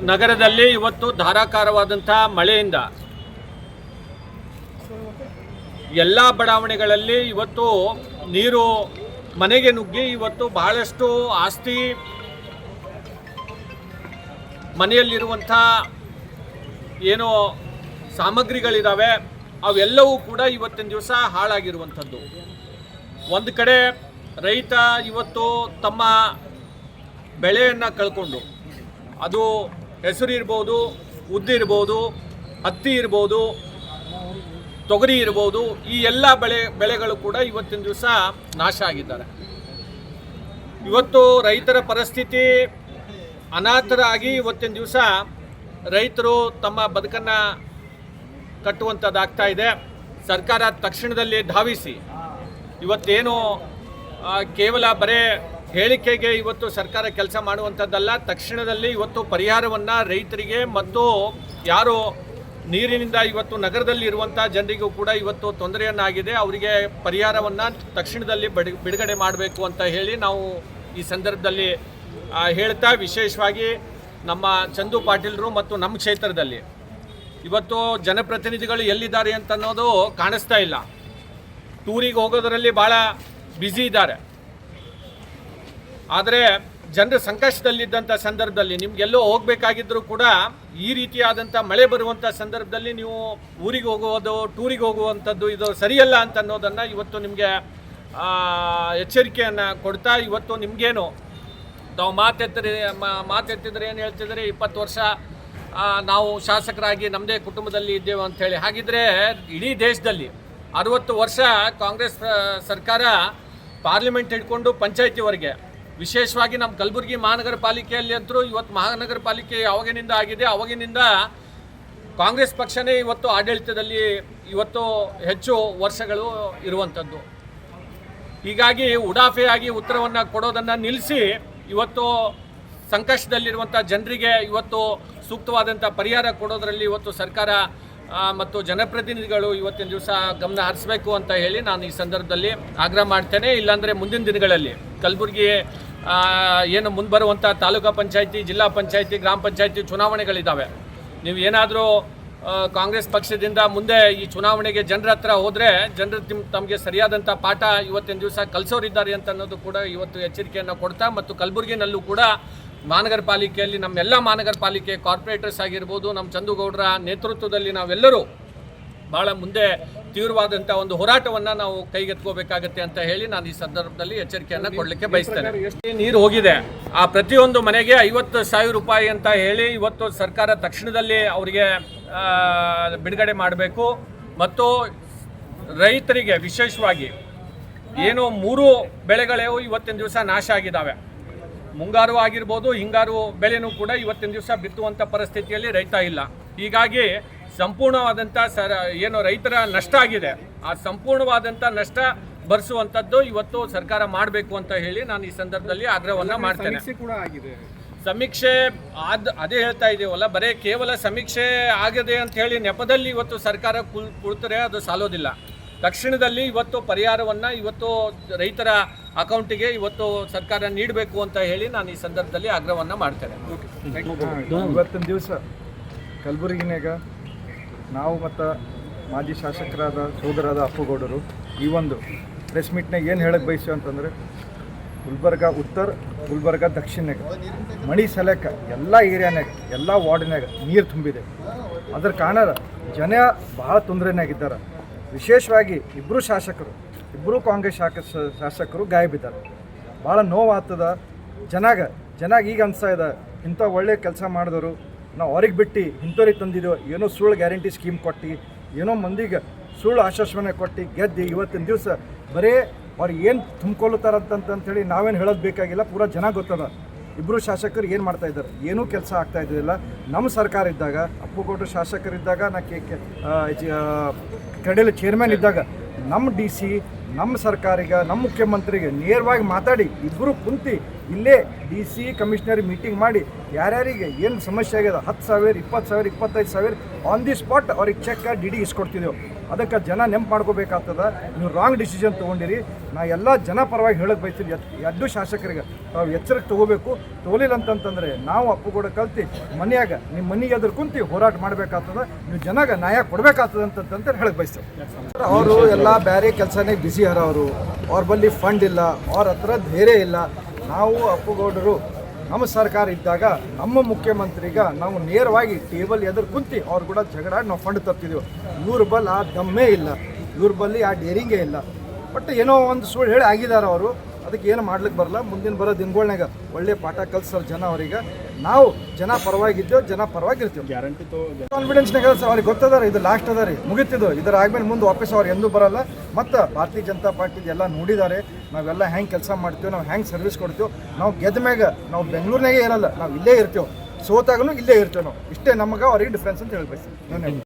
ನಗರದಲ್ಲಿ ಇವತ್ತು ಧಾರಾಕಾರವಾದಂಥ ಮಳೆಯಿಂದ ಎಲ್ಲ ಬಡಾವಣೆಗಳಲ್ಲಿ ಇವತ್ತು ನೀರು ಮನೆಗೆ ನುಗ್ಗಿ ಇವತ್ತು ಬಹಳಷ್ಟು ಆಸ್ತಿ ಮನೆಯಲ್ಲಿರುವಂಥ ಏನೋ ಸಾಮಗ್ರಿಗಳಿದ್ದಾವೆ ಅವೆಲ್ಲವೂ ಕೂಡ ಇವತ್ತಿನ ದಿವಸ ಹಾಳಾಗಿರುವಂಥದ್ದು. ಒಂದು ಕಡೆ ರೈತ ಇವತ್ತು ತಮ್ಮ ಬೆಳೆಯನ್ನು ಕಳ್ಕೊಂಡು, ಅದು ಹೆಸರು ಇರ್ಬೋದು, ಉದ್ದು ಇರ್ಬೋದು, ಹತ್ತಿ ಇರ್ಬೋದು, ತೊಗರಿ ಇರ್ಬೋದು, ಈ ಎಲ್ಲ ಬೆಳೆಗಳು ಕೂಡ ಇವತ್ತಿನ ದಿವಸ ನಾಶ ಆಗಿದ್ದಾರೆ. ಇವತ್ತು ರೈತರ ಪರಿಸ್ಥಿತಿ ಅನಾಥರಾಗಿ ಇವತ್ತಿನ ದಿವಸ ರೈತರು ತಮ್ಮ ಬದುಕನ್ನು ಕಟ್ಟುವಂಥದ್ದಾಗ್ತಾ ಇದೆ. ಸರ್ಕಾರ ತಕ್ಷಣದಲ್ಲಿ ಧಾವಿಸಿ ಇವತ್ತೇನು ಕೇವಲ ಬರೇ ಹೇಳಿಕೆಗೆ ಇವತ್ತು ಸರ್ಕಾರ ಕೆಲಸ ಮಾಡುವಂಥದ್ದಲ್ಲ, ತಕ್ಷಣದಲ್ಲಿ ಇವತ್ತು ಪರಿಹಾರವನ್ನು ರೈತರಿಗೆ ಮತ್ತು ಯಾರು ನೀರಿನಿಂದ ಇವತ್ತು ನಗರದಲ್ಲಿ ಇರುವಂಥ ಜನರಿಗೂ ಕೂಡ ಇವತ್ತು ತೊಂದರೆಯನ್ನಾಗಿದೆ, ಅವರಿಗೆ ಪರಿಹಾರವನ್ನು ತಕ್ಷಣದಲ್ಲಿ ಬಿಡುಗಡೆ ಮಾಡಬೇಕು ಅಂತ ಹೇಳಿ ನಾವು ಈ ಸಂದರ್ಭದಲ್ಲಿ ಹೇಳ್ತಾ, ವಿಶೇಷವಾಗಿ ನಮ್ಮ ಚಂದು ಪಾಟೀಲರು ಮತ್ತು ನಮ್ಮ ಕ್ಷೇತ್ರದಲ್ಲಿ ಇವತ್ತು ಜನಪ್ರತಿನಿಧಿಗಳು ಎಲ್ಲಿದ್ದಾರೆ ಅಂತ ಅನ್ನೋದು ಕಾಣಿಸ್ತಾ ಇಲ್ಲ. ಟೂರಿಗೆ ಹೋಗೋದರಲ್ಲಿ ಭಾಳ ಬ್ಯುಸಿ ಇದ್ದಾರೆ. ಆದರೆ ಜನರ ಸಂಕಷ್ಟದಲ್ಲಿದ್ದಂಥ ಸಂದರ್ಭದಲ್ಲಿ ನಿಮಗೆಲ್ಲೋ ಹೋಗಬೇಕಾಗಿದ್ದರೂ ಕೂಡ ಈ ರೀತಿಯಾದಂಥ ಮಳೆ ಬರುವಂಥ ಸಂದರ್ಭದಲ್ಲಿ ನೀವು ಊರಿಗೆ ಹೋಗುವುದು, ಟೂರಿಗೆ ಹೋಗುವಂಥದ್ದು ಇದು ಸರಿಯಲ್ಲ ಅಂತ ಅನ್ನೋದನ್ನು ಇವತ್ತು ನಿಮಗೆ ಎಚ್ಚರಿಕೆಯನ್ನು ಕೊಡ್ತಾ, ಇವತ್ತು ನಿಮಗೇನು ತಾವು ಮಾತೆತ್ತಿದ್ರೆ ಏನು ಹೇಳ್ತಿದ್ರೆ 20 ವರ್ಷ ನಾವು ಶಾಸಕರಾಗಿ ನಮ್ಮದೇ ಕುಟುಂಬದಲ್ಲಿ ಇದ್ದೇವೆ ಅಂಥೇಳಿ. ಹಾಗಿದ್ರೆ ಇಡೀ ದೇಶದಲ್ಲಿ 60 ವರ್ಷ ಕಾಂಗ್ರೆಸ್ ಸರ್ಕಾರ ಪಾರ್ಲಿಮೆಂಟ್ ಹಿಡ್ಕೊಂಡು ಪಂಚಾಯತಿವರೆಗೆ, ವಿಶೇಷವಾಗಿ ನಮ್ಮ ಕಲಬುರಗಿ ಮಹಾನಗರ ಪಾಲಿಕೆಯಲ್ಲಿ ಅಂತರೂ ಇವತ್ತು ಮಹಾನಗರ ಪಾಲಿಕೆ ಯಾವಾಗಿನಿಂದ ಆಗಿದೆ ಅವಾಗಿನಿಂದ ಕಾಂಗ್ರೆಸ್ ಪಕ್ಷನೇ ಇವತ್ತು ಆಡಳಿತದಲ್ಲಿ ಇವತ್ತು ಹೆಚ್ಚು ವರ್ಷಗಳು ಇರುವಂಥದ್ದು. ಹೀಗಾಗಿ ಉಡಾಫೆಯಾಗಿ ಉತ್ತರವನ್ನು ಕೊಡೋದನ್ನು ನಿಲ್ಲಿಸಿ ಇವತ್ತು ಸಂಕಷ್ಟದಲ್ಲಿರುವಂಥ ಜನರಿಗೆ ಇವತ್ತು ಸೂಕ್ತವಾದಂಥ ಪರಿಹಾರ ಕೊಡೋದರಲ್ಲಿ ಇವತ್ತು ಸರ್ಕಾರ ಮತ್ತು ಜನಪ್ರತಿನಿಧಿಗಳು ಇವತ್ತಿನ ದಿವಸ ಗಮನ ಹರಿಸಬೇಕು ಅಂತ ಹೇಳಿ ನಾನು ಈ ಸಂದರ್ಭದಲ್ಲಿ ಆಗ್ರಹ ಮಾಡ್ತೇನೆ. ಇಲ್ಲಾಂದರೆ ಮುಂದಿನ ದಿನಗಳಲ್ಲಿ ಕಲಬುರಗಿ ಏನು ಮುಂದೆ ತಾಲೂಕಾ ಪಂಚಾಯತಿ, ಜಿಲ್ಲಾ ಪಂಚಾಯತಿ, ಗ್ರಾಮ ಪಂಚಾಯತಿ ಚುನಾವಣೆಗಳಿದ್ದಾವೆ. ನೀವು ಏನಾದರೂ ಕಾಂಗ್ರೆಸ್ ಪಕ್ಷದಿಂದ ಮುಂದೆ ಈ ಚುನಾವಣೆಗೆ ಜನರ ಹತ್ರ ಹೋದರೆ ಜನರು ತಮಗೆ ಸರಿಯಾದಂಥ ಪಾಠ ಇವತ್ತಿನ ದಿವಸ ಕಲಿಸೋರಿದ್ದಾರೆ ಅಂತ ಅನ್ನೋದು ಕೂಡ ಇವತ್ತು ಎಚ್ಚರಿಕೆಯನ್ನು ಕೊಡ್ತಾ, ಮತ್ತು ಕಲಬುರಗಿನಲ್ಲೂ ಕೂಡ ಮಹಾನಗರ ಪಾಲಿಕೆಯಲ್ಲಿ ನಮ್ಮೆಲ್ಲ ಮಹಾನಗರ ಪಾಲಿಕೆ ಕಾರ್ಪೊರೇಟರ್ಸ್ ಆಗಿರ್ಬೋದು, ನಮ್ಮ ಚಂದುಗೌಡರ ನೇತೃತ್ವದಲ್ಲಿ ನಾವೆಲ್ಲರೂ ಭಾಳ ಮುಂದೆ ತೀವ್ರವಾದಂಥ ಒಂದು ಹೋರಾಟವನ್ನು ನಾವು ಕೈಗೆತ್ಕೋಬೇಕಾಗತ್ತೆ ಅಂತ ಹೇಳಿ ನಾನು ಈ ಸಂದರ್ಭದಲ್ಲಿ ಎಚ್ಚರಿಕೆಯನ್ನು ಕೊಡಲಿಕ್ಕೆ ಬಯಸ್ತೇನೆ. ನೀರು ಹೋಗಿದೆ, ಆ ಪ್ರತಿಯೊಂದು ಮನೆಗೆ 50,000 ರೂಪಾಯಿ ಅಂತ ಹೇಳಿ ಇವತ್ತು ಸರ್ಕಾರ ತಕ್ಷಣದಲ್ಲಿ ಅವರಿಗೆ ಬಿಡುಗಡೆ ಮಾಡಬೇಕು. ಮತ್ತು ರೈತರಿಗೆ ವಿಶೇಷವಾಗಿ ಏನು 3 ಬೆಳೆಗಳೇ ಇವತ್ತಿನ ದಿವಸ ನಾಶ ಆಗಿದ್ದಾವೆ. ಮುಂಗಾರು ಆಗಿರ್ಬೋದು, ಹಿಂಗಾರು ಬೆಳೆನೂ ಕೂಡ ಇವತ್ತಿನ ದಿವಸ ಬಿತ್ತುವಂಥ ಪರಿಸ್ಥಿತಿಯಲ್ಲಿ ರೈತ ಇಲ್ಲ. ಹೀಗಾಗಿ ಸಂಪೂರ್ಣವಾದಂಥ ಏನು ರೈತರ ನಷ್ಟ ಆಗಿದೆ, ಆ ಸಂಪೂರ್ಣವಾದಂಥ ನಷ್ಟ ಭರಿಸುವಂಥದ್ದು ಇವತ್ತು ಸರ್ಕಾರ ಮಾಡಬೇಕು ಅಂತ ಹೇಳಿ ನಾನು ಈ ಸಂದರ್ಭದಲ್ಲಿ ಆಗ್ರಹವನ್ನು ಮಾಡ್ತೇನೆ. ಸಮೀಕ್ಷೆ ಅದೇ ಹೇಳ್ತಾ ಇದ್ದೀವಲ್ಲ, ಬರೀ ಕೇವಲ ಸಮೀಕ್ಷೆ ಆಗದೆ ಅಂತ ಹೇಳಿ ನೆಪದಲ್ಲಿ ಇವತ್ತು ಸರ್ಕಾರ ಕುಳಿತರೆ ಅದು ಸಾಲೋದಿಲ್ಲ. ತಕ್ಷಣದಲ್ಲಿ ಇವತ್ತು ಪರಿಹಾರವನ್ನು ಇವತ್ತು ರೈತರ ಅಕೌಂಟಿಗೆ ಇವತ್ತು ಸರ್ಕಾರ ನೀಡಬೇಕು ಅಂತ ಹೇಳಿ ನಾನು ಈ ಸಂದರ್ಭದಲ್ಲಿ ಆಗ್ರಹವನ್ನು ಮಾಡ್ತೇನೆ. ಇವತ್ತಿನ ದಿವಸ ಕಲಬುರಗಿನಾಗ ನಾವು ಮತ್ತು ಮಾಜಿ ಶಾಸಕರಾದ ಸೋದರಾದ ಅಪ್ಪುಗೌಡರು ಈ ಒಂದು ಪ್ರೆಸ್ ಮೀಟ್ನಾಗ ಏನು ಹೇಳಕ್ಕೆ ಬಯಸ್ತೀವಿ ಅಂತಂದರೆ, ಗುಲ್ಬರ್ಗ ಉತ್ತರ, ಗುಲ್ಬರ್ಗ ದಕ್ಷಿಣಾಗ ಮಳೆ ಸಲಕ ಎಲ್ಲ ಏರಿಯಾನಾಗ, ಎಲ್ಲ ವಾರ್ಡ್ನಾಗ ನೀರು ತುಂಬಿದೆ. ಅದ್ರ ಕಾರಣ ಜನ ಭಾಳ ತೊಂದರೆನಾಗಿದ್ದಾರೆ. ವಿಶೇಷವಾಗಿ ಇಬ್ಬರು ಕಾಂಗ್ರೆಸ್ ಶಾಸಕರು ಗಾಯಬಿದ್ದಾರೆ. ಭಾಳ ನೋವಾಗ್ತದ ಜನಾಗ ಈಗ ಅನ್ಸ್ತಾ ಇದೆ, ಇಂಥ ಒಳ್ಳೆ ಕೆಲಸ ಮಾಡಿದವರು ನಾವು ಅವ್ರಿಗೆ ಬಿಟ್ಟು ಇಂಥವ್ರಿಗೆ ತಂದಿದ್ದೆವು, ಏನೋ ಸುಳ್ಳು ಗ್ಯಾರಂಟಿ ಸ್ಕೀಮ್ ಕೊಟ್ಟು, ಏನೋ ಮಂದಿಗೆ ಸುಳ್ಳು ಆಶ್ವಾಸನೆ ಕೊಟ್ಟು ಗೆದ್ದು ಇವತ್ತಿನ ದಿವಸ ಬರೀ ಅವ್ರಿಗೆ ಏನು ತುಂಬ್ಕೊಳ್ತಾರಂತಂತೇಳಿ ನಾವೇನು ಹೇಳೋದು ಬೇಕಾಗಿಲ್ಲ, ಪೂರಾ ಜನ ಗೊತ್ತದ. ಇಬ್ಬರು ಶಾಸಕರು ಏನು ಮಾಡ್ತಾಯಿದ್ದಾರೆ, ಏನೂ ಕೆಲಸ ಆಗ್ತಾ ಇದ್ದಿಲ್ಲ. ನಮ್ಮ ಸರ್ಕಾರ ಇದ್ದಾಗ, ಅಪ್ಪುಗೌಡರು ಶಾಸಕರಿದ್ದಾಗ, ಕಡೆಯಲ್ಲಿ ಚೇರ್ಮನ್ ಇದ್ದಾಗ ನಮ್ಮ DC, ನಮ್ಮ ಸರ್ಕಾರಿಗೆ, ನಮ್ಮ ಮುಖ್ಯಮಂತ್ರಿಗೆ ನೇರವಾಗಿ ಮಾತಾಡಿ ಇಬ್ಬರು ಕುಂತು ಇಲ್ಲೇ DC ಕಮಿಷನರ್ ಮೀಟಿಂಗ್ ಮಾಡಿ ಯಾರ್ಯಾರಿಗೆ ಏನು ಸಮಸ್ಯೆ ಆಗಿದೆ 10,000, 20,000, 25,000 ಆನ್ ದಿ ಸ್ಪಾಟ್ ಅವ್ರಿಗೆ ಚೆಕ್ DD ಇಸ್ಕೊಡ್ತಿದ್ದೆವು. ಅದಕ್ಕೆ ಜನ ನೆಂಪು ಮಾಡ್ಕೋಬೇಕಾಗ್ತದ. ನೀವು ರಾಂಗ್ ಡಿಸಿಷನ್ ತೊಗೊಂಡಿರಿ. ನಾ ಎಲ್ಲ ಜನ ಪರವಾಗಿ ಹೇಳಕ್ಕೆ ಬಯಸ್ತೀನಿ, ಎರಡು ಶಾಸಕರಿಗೆ ತಾವು ಎಚ್ಚರಿಕೆ ತೊಗೋಬೇಕು. ತೊಗೊಲಿಲ್ಲ ಅಂತಂತಂದರೆ ನಾವು ಅಪ್ಪುಗೌಡ ಕಲ್ತು ಮನೆಯಾಗ ನಿಮ್ಮ ಮನೆಗೆ ಎದುರು ಕುಂತು ಹೋರಾಟ ಮಾಡಬೇಕಾಗ್ತದೆ. ನೀವು ಜನಗೆ ನ್ಯಾಯ ಕೊಡಬೇಕಾಗ್ತದೆ ಅಂತಂತ ಹೇಳಕ್ಕೆ ಬಯಸ್ತೇವೆ. ಅವರು ಎಲ್ಲ ಬೇರೆ ಕೆಲಸನೇ ಬ್ಯುಸಿ ಅರ. ಅವ್ರ ಬಳಿ ಫಂಡ್ ಇಲ್ಲ, ಅವ್ರ ಹತ್ರ ಧೈರ್ಯ ಇಲ್ಲ. ನಾವು ಅಪ್ಪುಗೌಡರು ನಮ್ಮ ಸರ್ಕಾರ ಇದ್ದಾಗ ನಮ್ಮ ಮುಖ್ಯಮಂತ್ರಿಗ ನಾವು ನೇರವಾಗಿ ಟೇಬಲ್ ಎದುರು ಕುಂತು ಅವ್ರು ಕೂಡ ಜಗಳಾಡಿ ನಾವು ಫಂಡ್ ತಪ್ಪಿದ್ದೀವಿ. ಇವ್ರ ಬಲ್ಲಿ ಆ ದಮ್ಮೇ ಇಲ್ಲ, ಇವ್ರ ಬಲ್ಲಿ ಆ ಡೇರಿಂಗೇ ಇಲ್ಲ. ಬಟ್ ಏನೋ ಒಂದು ಸುಳ್ಳು ಹೇಳಿ ಆಗಿದ್ದಾರೆ ಅವರು. ಅದಕ್ಕೆ ಏನು ಮಾಡ್ಲಿಕ್ಕೆ ಬರಲ್ಲ. ಮುಂದಿನ ಬರೋ ದಿನಗಳ್ನಾಗ ಒಳ್ಳೆ ಪಾಠ ಕಲಿಸೋರು ಜನ ಅವರಿಗೆ. ನಾವು ಜನ ಪರವಾಗಿದ್ದೇವೆ, ಜನ ಪರವಾಗಿರ್ತೀವಿ. ಗ್ಯಾರಂಟಿ ಕಾನ್ಫಿಡೆನ್ಸ್ನಾಗ ಸರ್ ಅವ್ರಿಗೆ ಗೊತ್ತದ ಇದು ಲಾಸ್ಟ್ ಅದ ರೀ, ಮುಗಿತಿದ್ದು. ಇದರ ಆದ್ಮೇಲೆ ಮುಂದೆ ವಾಪಸ್ ಅವ್ರು ಎಂದೂ ಬರಲ್ಲ. ಮತ್ತು ಭಾರತೀಯ ಜನತಾ ಪಾರ್ಟಿದು ಎಲ್ಲ ನೋಡಿದ್ದಾರೆ. ನಾವೆಲ್ಲ ಹೆಂಗೆ ಕೆಲಸ ಮಾಡ್ತೀವಿ, ನಾವು ಹೆಂಗೆ ಸರ್ವಿಸ್ ಕೊಡ್ತೀವಿ. ನಾವು ಗೆದ್ದ ಮ್ಯಾಗ ನಾವು ಬೆಂಗಳೂರಿನಾಗೆ ಇರಲ್ಲ, ನಾವು ಇಲ್ಲೇ ಇರ್ತೀವಿ. ಸೋತಾಗೂ ಇಲ್ಲೇ ಇರ್ತೇವೆ ನಾವು. ಇಷ್ಟೇ ನಮಗೆ ಅವ್ರಿಗೆ ಡಿಫ್ರೆನ್ಸ್ ಅಂತ ಹೇಳ್ಬೇಕು. ಧನ್ಯವಾದ.